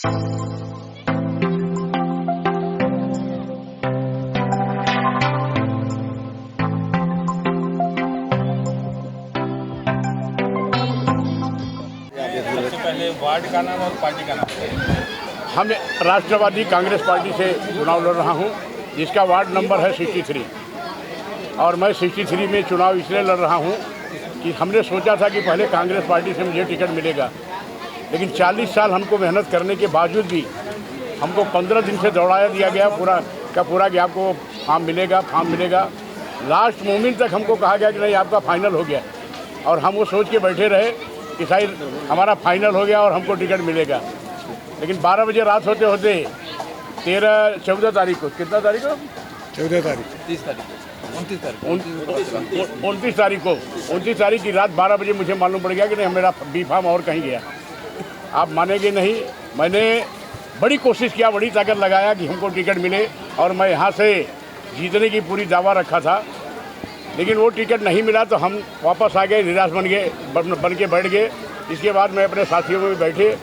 सबसे पहले वार्ड का नाम और पार्टी का नाम। हम राष्ट्रवादी कांग्रेस पार्टी से चुनाव लड़ रहा हूं, जिसका वार्ड नंबर है 63 और मैं 63 में चुनाव इसलिए लड़ रहा हूं कि हमने सोचा था कि पहले कांग्रेस पार्टी से मुझे टिकट मिलेगा, लेकिन 40 साल हमको मेहनत करने के बावजूद भी हमको 15 दिन से दौड़ाया दिया गया पूरा कि आपको फॉर्म मिलेगा। लास्ट मोमेंट तक हमको कहा गया कि नहीं, आपका फाइनल हो गया, और हम वो सोच के बैठे रहे कि शायद हमारा फाइनल हो गया और हमको टिकट मिलेगा। लेकिन 12 बजे रात होते होते 14 तारीख को, कितना तारीख को, 14 तारीख, 29 तारीख की रात 12 बजे मुझे मालूम पड़ गया कि नहीं, मेरा बी फार्म और कहीं गया। आप मानेंगे नहीं, मैंने बड़ी कोशिश किया, बड़ी ताकत लगाया कि हमको टिकट मिले, और मैं यहाँ से जीतने की पूरी दावा रखा था, लेकिन वो टिकट नहीं मिला तो हम वापस आ गए, निराश बन के बैठ गए। इसके बाद मैं अपने साथियों में बैठे,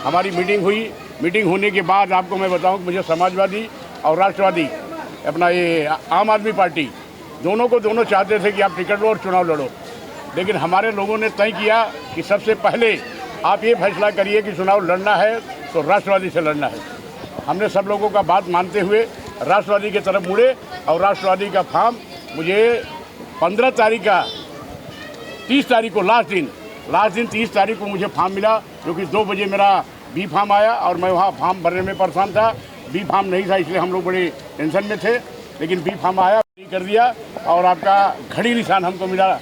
हमारी मीटिंग हुई। मीटिंग होने के बाद आपको मैं बताऊं कि मुझे समाजवादी और राष्ट्रवादी, अपना ये आम आदमी पार्टी, दोनों चाहते थे कि आप टिकट लो और चुनाव लड़ो, लेकिन हमारे लोगों ने तय किया कि सबसे पहले आप ये फैसला करिए कि चुनाव लड़ना है तो राष्ट्रवादी से लड़ना है। हमने सब लोगों का बात मानते हुए राष्ट्रवादी की तरफ मुड़े, और राष्ट्रवादी का फॉर्म मुझे 15 तारीख का 30 तारीख को लास्ट दिन 30 तारीख को मुझे फॉर्म मिला, क्योंकि 2 बजे मेरा बी फार्म आया और मैं वहाँ फॉर्म भरने में परेशान था। बी फार्म नहीं था, इसलिए हम लोग बड़े टेंशन में थे, लेकिन बी फार्म आया, कर दिया, और आपका घड़ी निशान हमको मिला,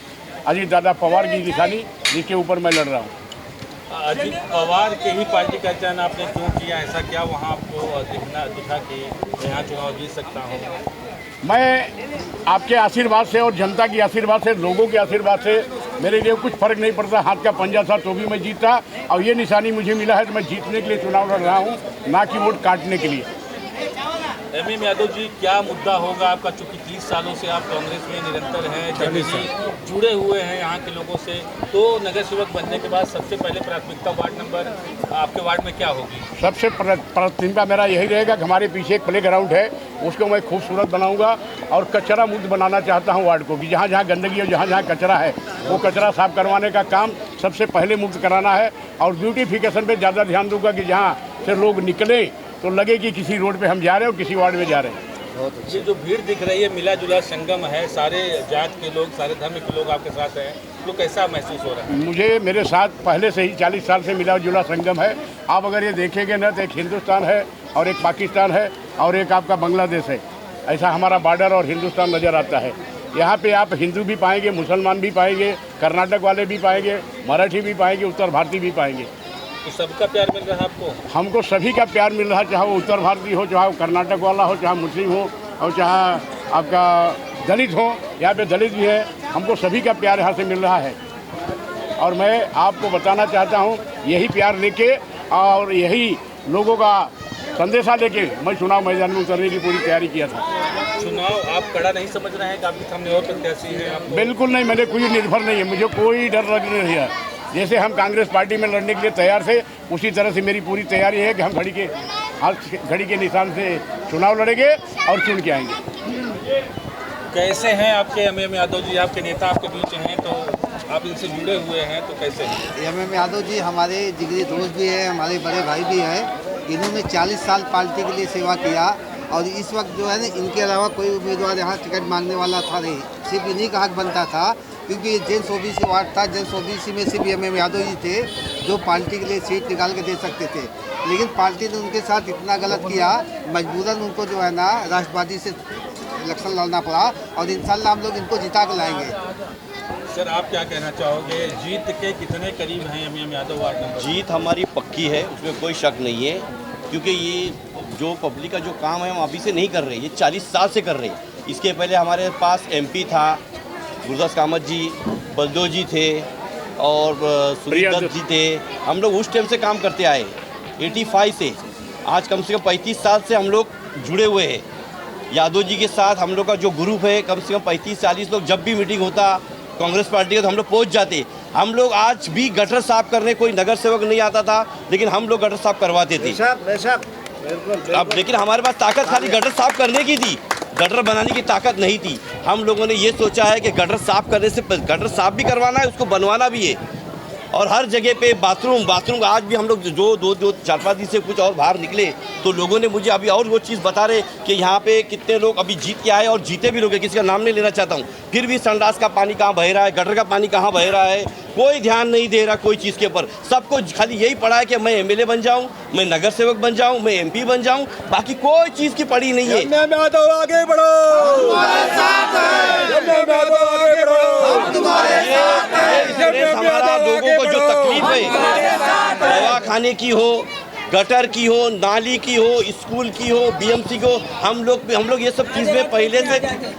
अजीत दादा पवार की निशानी, जिसके ऊपर मैं लड़ रहा हूँ। अजीत पवार के ही पार्टी का चयन आपने क्यों किया? ऐसा क्या वहाँ आपको दिखा कि मैं यहाँ चुनाव जीत सकता हूँ? मैं आपके आशीर्वाद से और जनता के आशीर्वाद से, लोगों के आशीर्वाद से मेरे लिए कुछ फर्क नहीं पड़ता। हाथ का पंजा था तो भी मैं जीता, और ये निशानी मुझे मिला है तो मैं जीतने के लिए चुनाव लड़ रहा हूँ, ना कि वोट काटने के लिए। एमएम यादव जी, क्या मुद्दा होगा आपका? चूँकि 30 सालों से आप कांग्रेस में निरंतर हैं, जुड़े हुए हैं यहाँ के लोगों से, तो नगर सेवक बनने के बाद सबसे पहले प्राथमिकता वार्ड नंबर आपके वार्ड में क्या होगी? सबसे प्राथमिकता मेरा यही रहेगा कि हमारे पीछे एक प्ले ग्राउंड है, उसको मैं खूबसूरत बनाऊंगा, और कचरा मुक्त बनाना चाहता हूं वार्ड को, कि जहाँ जहाँ गंदगी और जहाँ जहाँ कचरा है वो कचरा साफ करवाने का काम सबसे पहले मुक्त कराना है। और ब्यूटिफिकेशन पे ज़्यादा ध्यान दूंगा कि जहाँ से लोग निकले तो लगे कि किसी रोड पे हम जा रहे हैं और किसी वार्ड में जा रहे हैं। ये जो भीड़ दिख रही है, मिला जुला संगम है, सारे जात के लोग, सारे धर्म के लोग आपके साथ हैं, तो कैसा महसूस हो रहा है? मुझे मेरे साथ पहले से ही 40 साल से मिला जुला संगम है। आप अगर ये देखेंगे ना तो एक हिंदुस्तान है और एक पाकिस्तान है और एक आपका बांग्लादेश है, ऐसा हमारा बॉर्डर और हिंदुस्तान नज़र आता है। यहाँ पे आप हिंदू भी पाएंगे, मुसलमान भी पाएंगे, कर्नाटक वाले भी पाएंगे, मराठी भी पाएंगे, उत्तर भारतीय भी पाएंगे। तो सबका प्यार मिल रहा है आपको? हमको सभी का प्यार मिल रहा है, चाहे वो उत्तर भारतीय हो, चाहे वो कर्नाटक वाला हो, चाहे मुस्लिम हो, और चाहे आपका दलित हो। यहाँ पे दलित भी है, हमको सभी का प्यार यहाँ से मिल रहा है। और मैं आपको बताना चाहता हूँ, यही प्यार लेके और यही लोगों का संदेशा लेके मैं चुनाव मैदान में उतरने की पूरी तैयारी किया था। चुनाव आप कड़ा नहीं समझ रहे हैं कि आपके सामने और प्रत्याशी हैं? आप बिल्कुल नहीं, मैंने कोई निर्भर नहीं है, मुझे कोई डर लग नहीं है। जैसे हम कांग्रेस पार्टी में लड़ने के लिए तैयार थे, उसी तरह से मेरी पूरी तैयारी है कि हम घड़ी के निशान से चुनाव लड़ेंगे और चुन के आएंगे। कैसे हैं आपके एमएम यादव जी? आपके नेता आपके बीच हैं, तो आप इनसे जुड़े हुए हैं, तो कैसे हैं? एमएम यादव जी हमारे जिगरी दोस्त भी हैं, हमारे बड़े भाई भी हैं। इन्होंने 40 साल पार्टी के लिए सेवा किया, और इस वक्त जो है ना, इनके अलावा कोई उम्मीदवार यहाँ टिकट मांगने वाला था नहीं, सिर्फ इन्हीं का हक बनता था, क्योंकि जेंट्स ओबीसी वार्ड था। जेंट्स ओबीसी में सिर्फ एमएम यादव जी थे जो पार्टी के लिए सीट निकाल के दे सकते थे, लेकिन पार्टी ने उनके साथ इतना गलत किया, मजबूरन उनको जो है ना राष्ट्रवादी से इलेक्शन लड़ना पड़ा, और इंशाल्लाह हम लोग इनको जिता के लाएंगे। सर, आप क्या कहना चाहोगे? जीत के कितने करीब हैं एमएम यादव वार्ड नंबर? जीत हमारी पक्की है, उसमें कोई शक नहीं है, क्योंकि ये जो पब्लिक का जो काम है हम अभी से नहीं कर रहे, ये 40 साल से कर रहे हैं। इसके पहले हमारे पास एमपी था, गुरदास कामत जी, बलदो जी थे, और सुनील दत्त जी थे। हम लोग उस टाइम से काम करते आए, 85 से। आज कम से कम 35 साल से हम लोग जुड़े हुए हैं यादव जी के साथ। हम लोग का जो ग्रुप है, कम से कम 35-40 लोग, जब भी मीटिंग होता कांग्रेस पार्टी का तो हम लोग पहुँच जाते। हम लोग आज भी गटर साफ करने कोई नगर सेवक नहीं आता था, लेकिन हम लोग गटर साफ करवाते थे। अब लेकिन हमारे पास ताकत खाली गटर साफ करने की थी, गटर बनाने की ताकत नहीं थी। हम लोगों ने ये सोचा है कि गटर साफ करने से गटर साफ भी करवाना है, उसको बनवाना भी है। और हर जगह पे बाथरूम आज भी हम लोग जो 4-5 दिन से कुछ और बाहर निकले तो लोगों ने मुझे अभी और वो चीज़ बता रहे कि यहाँ पे कितने लोग अभी जीत के आए और जीते भी लोग हैं, किसी का नाम नहीं लेना चाहता हूँ, फिर भी संडास का पानी कहाँ बह रहा है, गटर का पानी कहाँ बह रहा है, कोई ध्यान नहीं दे रहा कोई चीज़ के ऊपर। सबको खाली यही पड़ा है कि मैं एमएलए बन जाऊँ, मैं नगर सेवक बन जाऊँ, मैं एमपी बन जाऊँ, बाकी कोई चीज़ की पड़ी नहीं है। हमारा लोगों को जो तकलीफ है, दवा खाने की हो, गटर की हो, नाली की हो, स्कूल की हो, बीएमसी की हो, हम लोग ये सब चीज़ में पहले से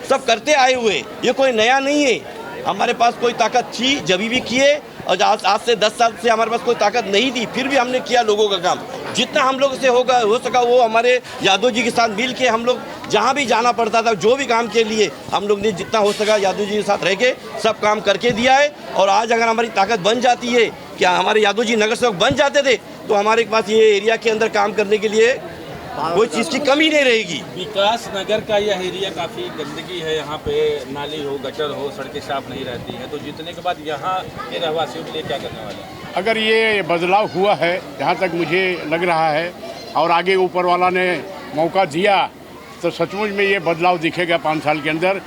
सब करते आए हुए, ये कोई नया नहीं है। हमारे पास कोई ताकत थी जब भी किए, और आज से 10 साल से हमारे पास कोई ताकत नहीं थी, फिर भी हमने किया लोगों का काम। जितना हम लोग से हो सका वो हमारे यादव जी के साथ मिल के हम लोग जहाँ भी जाना पड़ता था, जो भी काम के लिए हम लोग ने जितना हो सका यादव जी के साथ रह के सब काम करके दिया है। और आज अगर हमारी ताकत बन जाती है, क्या हमारे यादव जी नगर सेवक बन जाते थे, तो हमारे पास ये एरिया के अंदर काम करने के लिए कोई चीज़ की कमी नहीं रहेगी। विकास नगर का यह एरिया काफ़ी गंदगी है, यहाँ पे नाली हो, गटर हो, सड़कें साफ नहीं रहती हैं, तो जीतने के बाद यहाँ के रहवासियों के लिए क्या करने वाले हैं? अगर ये बदलाव हुआ है, जहाँ तक मुझे लग रहा है, और आगे ऊपर वाला ने मौका दिया, तो सचमुच में ये बदलाव दिखेगा 5 साल के अंदर।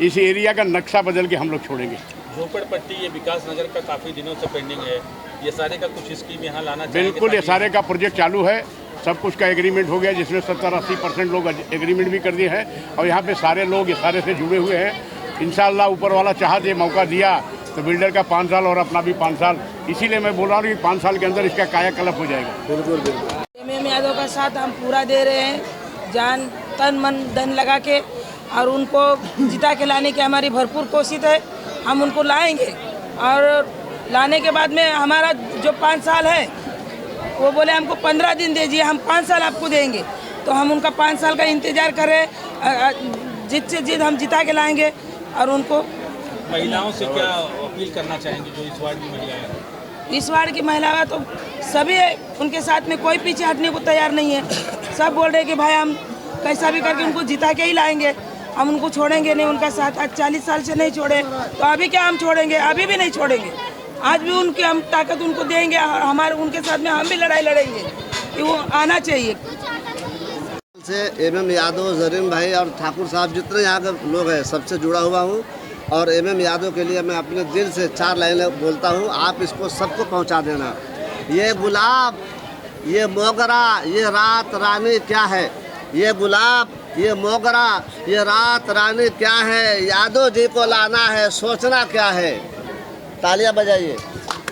इस एरिया का नक्शा बदल के हम लोग छोड़ेंगे। झोपड़पट्टी ये विकास नगर का काफ़ी दिनों से पेंडिंग है, ये सारे का कुछ स्कीम यहाँ लाना चाहिए। बिल्कुल, ये सारे का प्रोजेक्ट चालू है, सब कुछ का एग्रीमेंट हो गया, जिसमें 70-80% लोग एग्रीमेंट भी कर दिए हैं, और यहाँ पे सारे लोग इस सारे से जुड़े हुए हैं। इंशाल्लाह ऊपर वाला चाहत ये मौका दिया तो बिल्डर का 5 साल और अपना भी 5 साल, इसीलिए मैं बोल रहा हूँ कि 5 साल के अंदर इसका कायाकल्प हो जाएगा। बिल्कुल एमएम यादव का साथ हम पूरा दे रहे हैं, जान तन मन धन लगा के, और उनको जिता के लाने की हमारी भरपूर कोशिश है। हम उनको लाएंगे, और लाने के बाद में हमारा जो 5 साल है, वो बोले हमको 15 दिन दीजिए, हम 5 साल आपको देंगे, तो हम उनका 5 साल का इंतजार कर रहे हैं। जित से जित हम जिता के लाएंगे। और उनको महिलाओं से क्या अपील करना चाहेंगे जो इस वार्ड की महिलाएं हैं? इस वार्ड की महिलाएं तो सभी है, उनके साथ में कोई पीछे हटने को तैयार नहीं है। सब बोल रहे कि भाई हम कैसा भी करके उनको जिता के ही लाएंगे, हम उनको छोड़ेंगे नहीं। उनका साथ आज 40 साल से नहीं छोड़े, तो अभी क्या हम छोड़ेंगे? अभी भी नहीं छोड़ेंगे। आज भी उनकी हम ताकत उनको देंगे, और हमारे उनके साथ में हम भी लड़ाई लड़ेंगे कि वो आना चाहिए। से एमएम यादव, जरीन भाई और ठाकुर साहब जितने यहाँ के लोग हैं सबसे जुड़ा हुआ हूँ। और एमएम यादव के लिए मैं अपने दिल से 4 लाइनें बोलता हूँ, आप इसको सबको पहुँचा देना। ये गुलाब, ये मोगरा, ये रात रानी क्या है? ये गुलाब, ये मोगरा, ये रात रानी क्या है? यादव जी को लाना है, सोचना क्या है? तालियां बजाइए।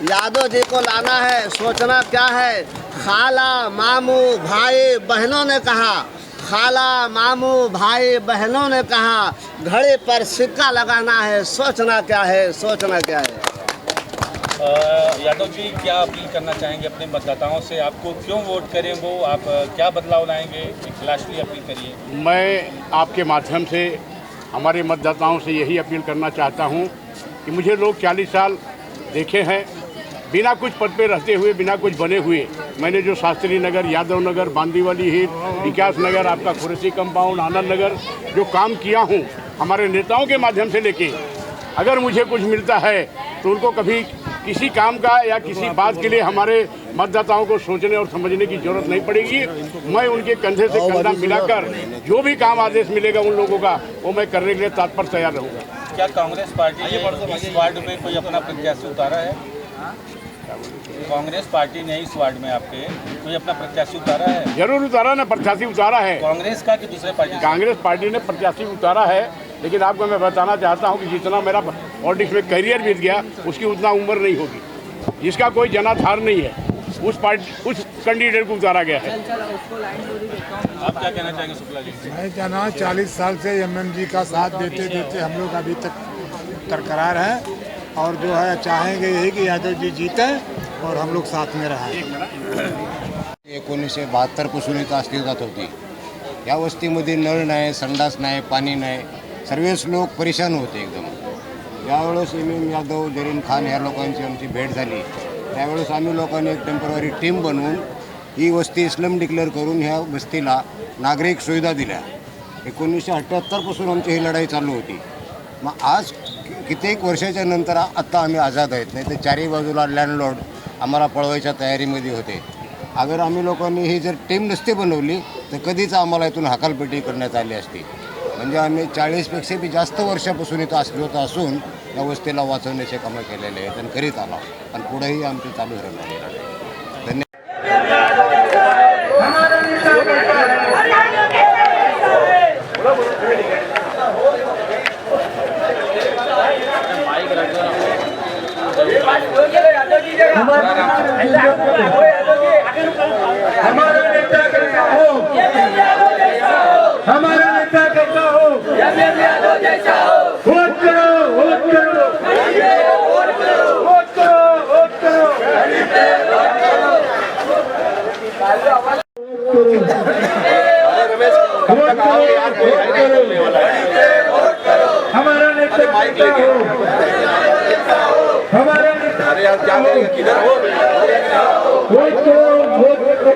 यादव जी को लाना है, सोचना क्या है? खाला मामू भाई बहनों ने कहा, खाला मामू भाई बहनों ने कहा, घड़े पर सिक्का लगाना है, सोचना क्या है? सोचना क्या है? यादव जी क्या अपील करना चाहेंगे अपने मतदाताओं से? आपको क्यों वोट करें वो, आप क्या बदलाव लाएंगे? लास्टली अपील करिए। मैं आपके माध्यम से हमारे मतदाताओं से यही अपील करना चाहता हूँ कि मुझे लोग 40 साल देखे हैं, बिना कुछ पद पे रहते हुए, बिना कुछ बने हुए। मैंने जो शास्त्री नगर, यादव नगर, बांदीवाली हिल, विकास नगर, आपका कुरैशी कंपाउंड, आनंद नगर जो काम किया हूँ हमारे नेताओं के माध्यम से लेके, अगर मुझे कुछ मिलता है तो उनको कभी किसी काम का या किसी बात के लिए हमारे मतदाताओं को सोचने और समझने की जरूरत नहीं पड़ेगी। मैं उनके कंधे से कंधा मिलाकर जो भी काम आदेश मिलेगा उन लोगों का, वो मैं करने के लिए तत्पर तैयार रहूँगा। क्या कांग्रेस पार्टी ने इस वार्ड में कोई अपना प्रत्याशी उतारा है? कांग्रेस पार्टी ने इस वार्ड में आपके कोई अपना प्रत्याशी उतारा है? जरूर उतारा ना, प्रत्याशी उतारा है। कांग्रेस का कि दूसरे पार्टी? कांग्रेस पार्टी ने प्रत्याशी उतारा है, लेकिन आपको मैं बताना चाहता हूं कि जितना मेरा पॉलिटिक्स में करियर बीत गया उसकी उतना उम्र नहीं होगी। जिसका कोई जनाधार नहीं है उस कैंडिडेट को उतारा गया है। आप क्या कहना चाहेंगे शुक्ला जी? मैं कहना 40 साल से एमएम जी का साथ देते देते हम लोग अभी तक बरकरार हैं, और जो है चाहेंगे यही कि यादव जी जीते और हम लोग साथ में रहें। 1972 अस्तित्वात होती। या वस्तीमध्ये नळ नाही, संडास नाही, पाणी नाही, सर्वच लोक परेशान होते एकदम। ज्यावेळेस इमाम यादव, जरीन खान या लोकांची आमची भेट झाली त्यावेळेस आम्ही लोकांनी एक टेम्पररी टीम बनवून ही वस्ती स्लम डिक्लेअर करून ह्या वस्तीला नागरिक सुविधा दिल्या. 1978पासून आमची ही लढाई चालू होती. मग आज कित्येक वर्षाच्या नंतर आत्ता आम्ही आझाद आहेत. नाही तर चारही बाजूला लँडलॉर्ड आम्हाला पळवायच्या तयारीमध्ये होते. अगर आम्ही लोकांनी ही जर टीम नसती बनवली तर कधीच आम्हाला इथून हकालपट्टी करण्यात आली असती. म्हणजे आम्ही 40पेक्षा बी जास्त वर्षापासून इथं असलो असून या वस्तीला वाचवण्याचे कामं केलेले आहेत आणि करीत आलो आणि पुढेही आमची चालू राहणार. हमारा नेता कैसा हो, वोट करो, वोट करो, वोट करो, वोट करो, वोट करो, हमारा नेता कैसा हो, हमारा नेता किधर हो, वोट करो, वोट करो.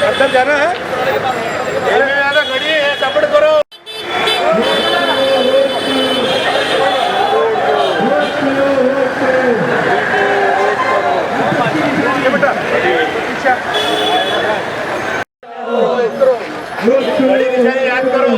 अंदर जाना है, घड़ी है, सपोर्ट करो. याद करो,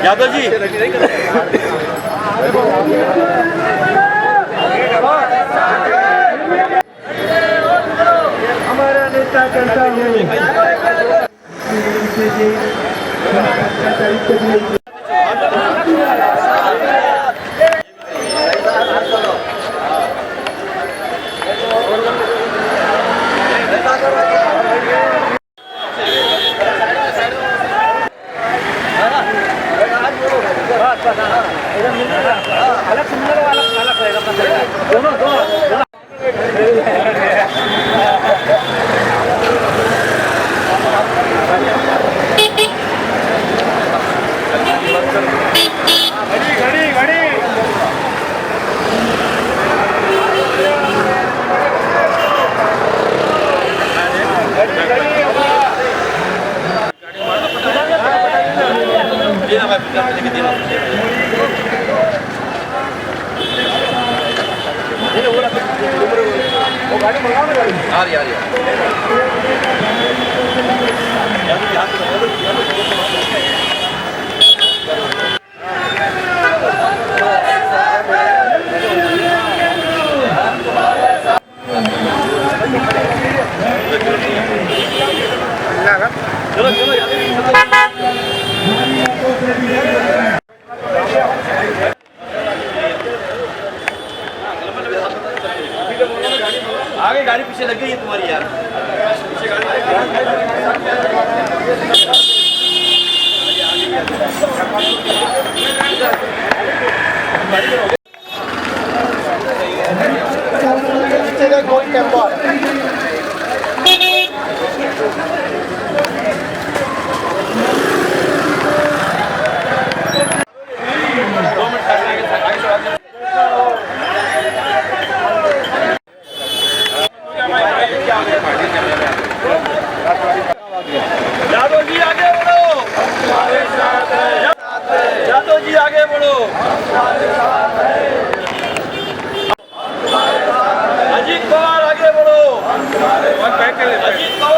यादव जी हमारा नेता कैसा हो, आगे गाड़ी पीछे लग गई है तुम्हारी यार, पीछे यादव जी आगे बढ़ो, यादव जी आगे बढ़ो, अजीत पवार आगे बढ़ो, अजीत पवार